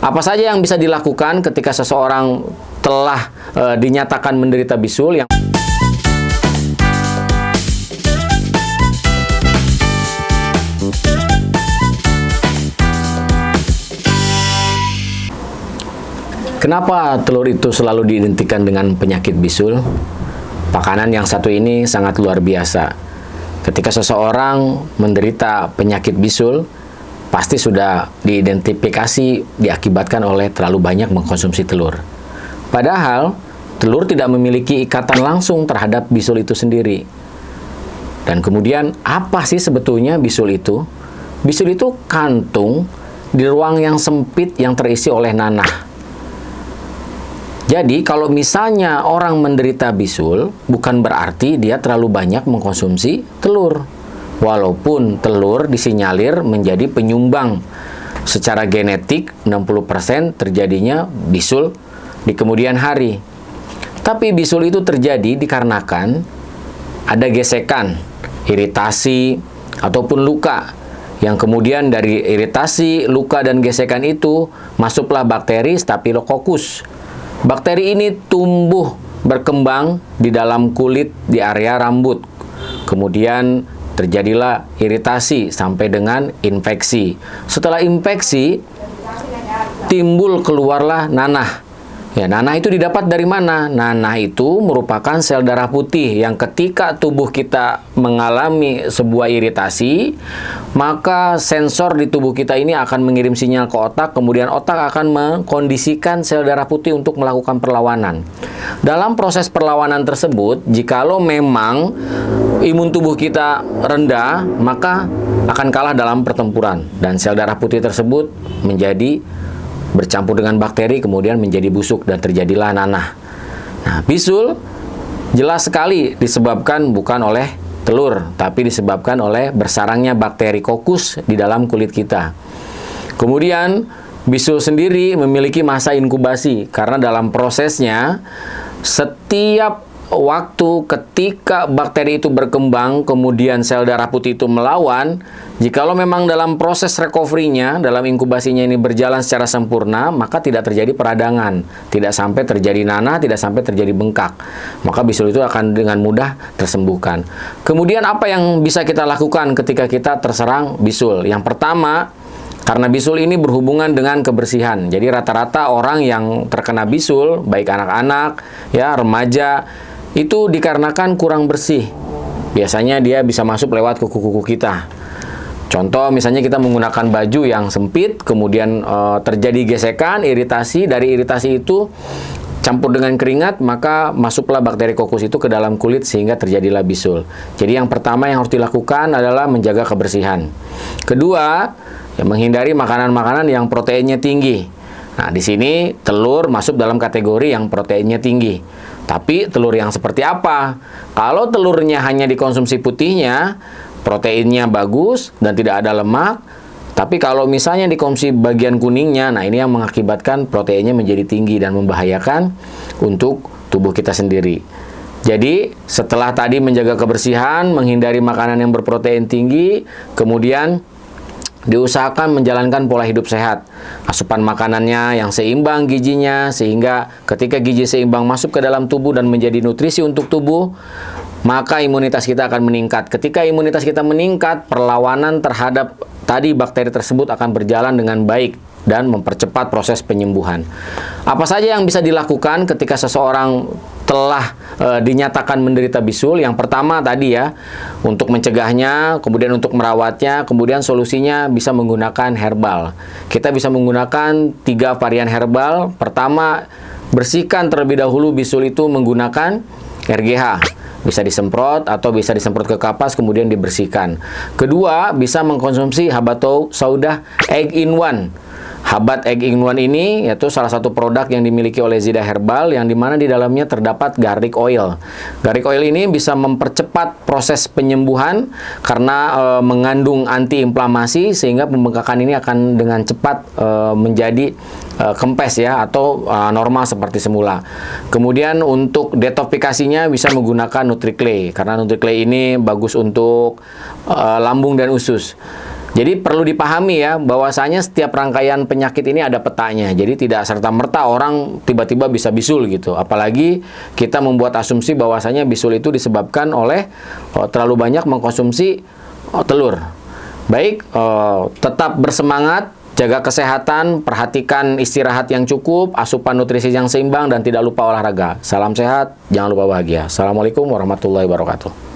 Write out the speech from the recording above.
Apa saja yang bisa dilakukan ketika seseorang telah dinyatakan menderita bisul? Kenapa telur itu selalu diidentikan dengan penyakit bisul? Makanan yang satu ini sangat luar biasa. Ketika seseorang menderita penyakit bisul, pasti sudah diidentifikasi diakibatkan oleh terlalu banyak mengkonsumsi telur. Padahal, telur tidak memiliki ikatan langsung terhadap bisul itu sendiri. Dan kemudian, apa sih sebetulnya bisul itu? Bisul itu kantung di ruang yang sempit yang terisi oleh nanah. Jadi, kalau misalnya orang menderita bisul, bukan berarti dia terlalu banyak mengkonsumsi telur. Walaupun telur disinyalir menjadi penyumbang secara genetik 60% terjadinya bisul di kemudian hari. Tapi bisul itu terjadi dikarenakan ada gesekan, iritasi, ataupun luka. Yang kemudian dari iritasi, luka, dan gesekan itu masuklah bakteri Staphylococcus. Bakteri ini tumbuh berkembang di dalam kulit di area rambut. Kemudian terjadilah iritasi sampai dengan infeksi. Setelah infeksi, timbul keluarlah nanah. Ya, nanah itu didapat dari mana? Nanah itu merupakan sel darah putih yang ketika tubuh kita mengalami sebuah iritasi, maka sensor di tubuh kita ini akan mengirim sinyal ke otak, kemudian otak akan mengkondisikan sel darah putih untuk melakukan perlawanan. Dalam proses perlawanan tersebut, jikalau memang imun tubuh kita rendah, maka akan kalah dalam pertempuran. Dan sel darah putih tersebut menjadi bercampur dengan bakteri, kemudian menjadi busuk dan terjadilah nanah. Nah, bisul jelas sekali disebabkan bukan oleh telur, tapi disebabkan oleh bersarangnya bakteri kokus di dalam kulit kita. Kemudian, bisul sendiri memiliki masa inkubasi, karena dalam prosesnya, setiap waktu ketika bakteri itu berkembang, kemudian sel darah putih itu melawan, jikalau memang dalam proses recovery-nya, dalam inkubasinya ini berjalan secara sempurna, maka tidak terjadi peradangan, tidak sampai terjadi nanah, tidak sampai terjadi bengkak. Maka bisul itu akan dengan mudah tersembuhkan. Kemudian apa yang bisa kita lakukan ketika kita terserang bisul? Yang pertama, karena bisul ini berhubungan dengan kebersihan. Jadi rata-rata orang yang terkena bisul, baik anak-anak, ya, remaja, itu dikarenakan kurang bersih. Biasanya dia bisa masuk lewat kuku-kuku kita. Contoh, misalnya kita menggunakan baju yang sempit, kemudian terjadi gesekan, iritasi. Dari iritasi itu campur dengan keringat, maka masuklah bakteri kokus itu ke dalam kulit sehingga terjadilah bisul. Jadi yang pertama yang harus dilakukan adalah menjaga kebersihan. Kedua, ya, menghindari makanan-makanan yang proteinnya tinggi. Nah, di sini telur masuk dalam kategori yang proteinnya tinggi. Tapi telur yang seperti apa? Kalau telurnya hanya dikonsumsi putihnya, proteinnya bagus dan tidak ada lemak. Tapi kalau misalnya dikonsumsi bagian kuningnya, nah ini yang mengakibatkan proteinnya menjadi tinggi dan membahayakan untuk tubuh kita sendiri. Jadi setelah tadi menjaga kebersihan, menghindari makanan yang berprotein tinggi, kemudian diusahakan menjalankan pola hidup sehat. Asupan makanannya yang seimbang gizinya, sehingga ketika gizi seimbang masuk ke dalam tubuh dan menjadi nutrisi untuk tubuh, maka imunitas kita akan meningkat. Ketika imunitas kita meningkat, perlawanan terhadap tadi bakteri tersebut akan berjalan dengan baik dan mempercepat proses penyembuhan. Apa saja yang bisa dilakukan ketika seseorang telah dinyatakan menderita bisul? Yang pertama tadi ya, untuk mencegahnya, kemudian untuk merawatnya, kemudian solusinya bisa menggunakan herbal. Kita bisa menggunakan 3 varian herbal. Pertama, bersihkan terlebih dahulu bisul itu menggunakan RGH. Bisa disemprot atau bisa disemprot ke kapas kemudian dibersihkan. Kedua, bisa mengkonsumsi habatus sauda egg in one. Habat Egg in One ini yaitu salah satu produk yang dimiliki oleh Zida Herbal, yang dimana di dalamnya terdapat garlic oil. Garlic oil ini bisa mempercepat proses penyembuhan karena mengandung antiinflamasi, sehingga pembengkakan ini akan dengan cepat menjadi kempes ya, atau normal seperti semula. Kemudian untuk detoksifikasinya bisa menggunakan NutriClay, karena NutriClay ini bagus untuk lambung dan usus. Jadi perlu dipahami ya, bahwasanya setiap rangkaian penyakit ini ada petanya. Jadi tidak serta-merta orang tiba-tiba bisa bisul gitu. Apalagi kita membuat asumsi bahwasanya bisul itu disebabkan oleh terlalu banyak mengkonsumsi telur. Baik, tetap bersemangat, jaga kesehatan, perhatikan istirahat yang cukup, asupan nutrisi yang seimbang, dan tidak lupa olahraga. Salam sehat, jangan lupa bahagia. Assalamualaikum warahmatullahi wabarakatuh.